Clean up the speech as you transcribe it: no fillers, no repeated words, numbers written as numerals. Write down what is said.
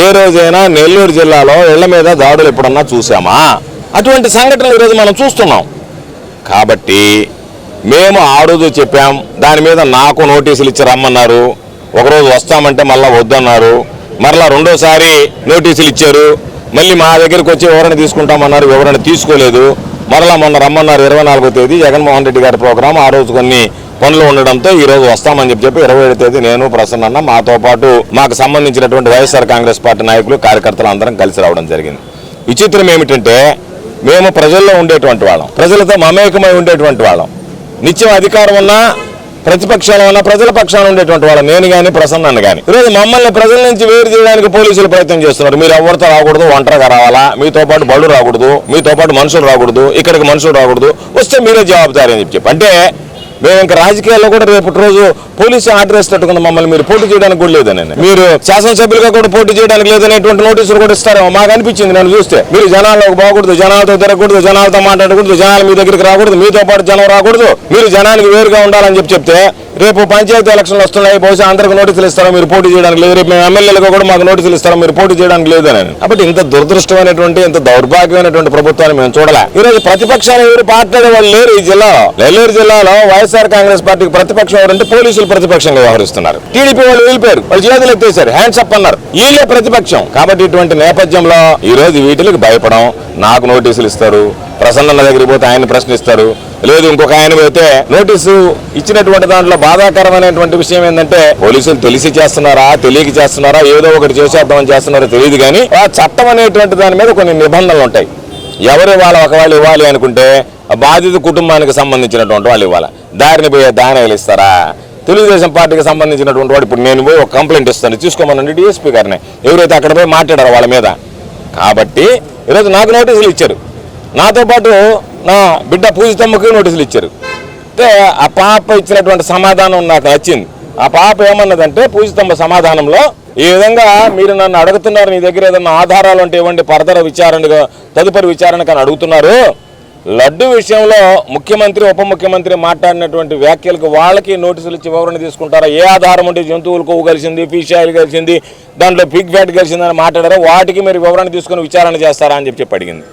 ఏ రోజైనా నెల్లూరు జిల్లాలో ఇళ్ల మీద దాడులు ఎప్పుడన్నా చూసామా? అటువంటి సంఘటనలు ఈరోజు మనం చూస్తున్నాం. కాబట్టి మేము ఆ రోజు చెప్పాం, దాని మీద నాకు నోటీసులు ఇచ్చి రమ్మన్నారు. ఒకరోజు వస్తామంటే మళ్ళీ వద్దన్నారు, మరలా రెండోసారి నోటీసులు ఇచ్చారు. మళ్ళీ మా దగ్గరికి వచ్చి వివరణ తీసుకుంటామన్నారు, వివరణ తీసుకోలేదు. మరలా మొన్న రమ్మన్నారు 24వ తేదీ జగన్మోహన్ రెడ్డి గారి ప్రోగ్రాం. ఆ రోజు కొన్ని పనులు ఉండడంతో ఈరోజు వస్తామని చెప్పి 27వ తేదీ నేను ప్రసన్న మాతో పాటు మాకు సంబంధించినటువంటి వైఎస్ఆర్ కాంగ్రెస్ పార్టీ నాయకులు కార్యకర్తలు అందరం కలిసి రావడం జరిగింది. విచిత్రం ఏమిటంటే మేము ప్రజల్లో ఉండేటువంటి వాళ్ళం, ప్రజలతో మమేకమై ఉండేటువంటి వాళ్ళం. నిత్యం అధికారం ఉన్నా ప్రతిపక్షాలు ఉన్నా ప్రజల పక్షాన ఉండేటువంటి వాళ్ళం, నేను కానీ ప్రసన్న కానీ. ఈరోజు మమ్మల్ని ప్రజల నుంచి వేరు చేయడానికి పోలీసులు ప్రయత్నం చేస్తున్నారు. మీరు ఎవరితో రాకూడదు, ఒంటరిగా రావాలా, మీతో పాటు బళ్ళు రాకూడదు, మీతో పాటు మనుషులు రాకూడదు, ఇక్కడికి మనుషులు రాకూడదు, వస్తే మీరే జవాబుదారి అని చెప్పి. అంటే మేము ఇంకా రాజకీయాల్లో కూడా రేపటి రోజు పోలీసు ఆర్డర్ వేసేటట్టుగా మమ్మల్ని మీరు పోటీ చేయడానికి కూడా లేదని, మీరు శాసనసభ్యులుగా కూడా పోటీ చేయడానికి లేదనేటువంటి నోటీసులు కూడా ఇస్తారేమో మాకు అనిపించింది. నేను చూస్తే మీరు జనాల్లోకి పోకూడదు, జనాలతో తిరగకూడదు, జనాలతో మాట్లాడకూడదు, జనాలు మీ దగ్గరికి రాకూడదు, మీతో పాటు జనం రాకూడదు, మీరు జనానికి వేరుగా ఉండాలని చెప్తే రేపు పంచాయతీ ఎలక్షన్లు వస్తున్నాయి, బహుశా అందరికి నోటీసులు ఇస్తారో మీరు పోటీ చేయడానికి లేదు, రేపు మేము ఎమ్మెల్యేలుగా కూడా మాకు నోటీసులు ఇస్తారో మీరు పోటీ చేయడానికి లేదని. కాబట్టి ఇంత దురదృష్టమైనటువంటి ఇంత దౌర్భాగ్యమైనటువంటి ప్రభుత్వాన్ని మేము చూడలే. ఈరోజు ప్రతిపక్షాలు ఎవరు మాట్లాడే వాళ్ళు లేరు ఈ జిల్లాలో. నెల్లూరు జిల్లాలో వైఎస్ఆర్ కాంగ్రెస్ పార్టీకి ప్రతిపక్షం ఎవరంటే పోలీసులు ప్రతిపక్షంగా వ్యవహరిస్తున్నారు. టీడీపీ వాళ్ళు వెళ్ళిపోయారు, వాళ్ళు చేతులు ఎత్తేసారు, హ్యాండ్స్ అప్ అన్నారు, వీళ్ళే ప్రతిపక్షం. కాబట్టి ఇటువంటి నేపథ్యంలో ఈ రోజు వీటికి భయపడం. నాకు నోటీసులు ఇస్తారు, ప్రసన్న దగ్గరికి పోతే ఆయన ప్రశ్నిస్తారు, లేదు ఇంకొక ఆయన పోతే నోటీసు ఇచ్చినటువంటి దాంట్లో బాధాకరమైనటువంటి విషయం ఏంటంటే పోలీసులు తెలిసి చేస్తున్నారా తెలియక చేస్తున్నారా ఏదో ఒకటి చేసేద్దామని చేస్తున్నారో తెలియదు, కానీ ఆ చట్టం అనేటువంటి దాని మీద కొన్ని నిబంధనలు ఉంటాయి. ఎవరు ఒకవేళ ఇవ్వాలి అనుకుంటే బాధిత కుటుంబానికి సంబంధించినటువంటి వాళ్ళు ఇవ్వాలి. దారిని పోయే దానాలు ఇస్తారా? తెలుగుదేశం పార్టీకి సంబంధించినటువంటి వాడు ఇప్పుడు నేను పోయి ఒక కంప్లైంట్ ఇస్తాను, తీసుకోమనండి డిఎస్పీ గారిని, ఎవరైతే అక్కడ పోయి మాట్లాడారో వాళ్ళ మీద. కాబట్టి ఈరోజు నాకు నోటీసులు ఇచ్చారు, నాతో పాటు నా బిడ్డ పూజితమ్మకి నోటీసులు ఇచ్చారు. అంటే ఆ పాప ఇచ్చినటువంటి సమాధానం నాకు నచ్చింది. ఆ పాప ఏమన్నదంటే పూజితమ్మ సమాధానంలో ఈ విధంగా మీరు నన్ను అడుగుతున్నారు, నీ దగ్గర ఏదన్నా ఆధారాలు ఉంటే ఇవ్వండి, తదుపరి విచారణకు అని అడుగుతున్నారు. లడ్డు విషయంలో ముఖ్యమంత్రి ఉప ముఖ్యమంత్రి మాట్లాడినటువంటి వ్యాఖ్యలకు వాళ్ళకి నోటీసులు ఇచ్చి వివరణ తీసుకుంటారా? ఏ ఆధారం ఉంటే జంతువులు కొవ్వు కలిసింది, ఫిష్ ఆయిల్ కలిసింది, దాంట్లో పిగ్ ఫ్యాట్ కలిసిందని మాట్లాడారో వాటికి మీరు వివరణ తీసుకుని విచారణ చేస్తారా అని చెప్పి అడిగింది.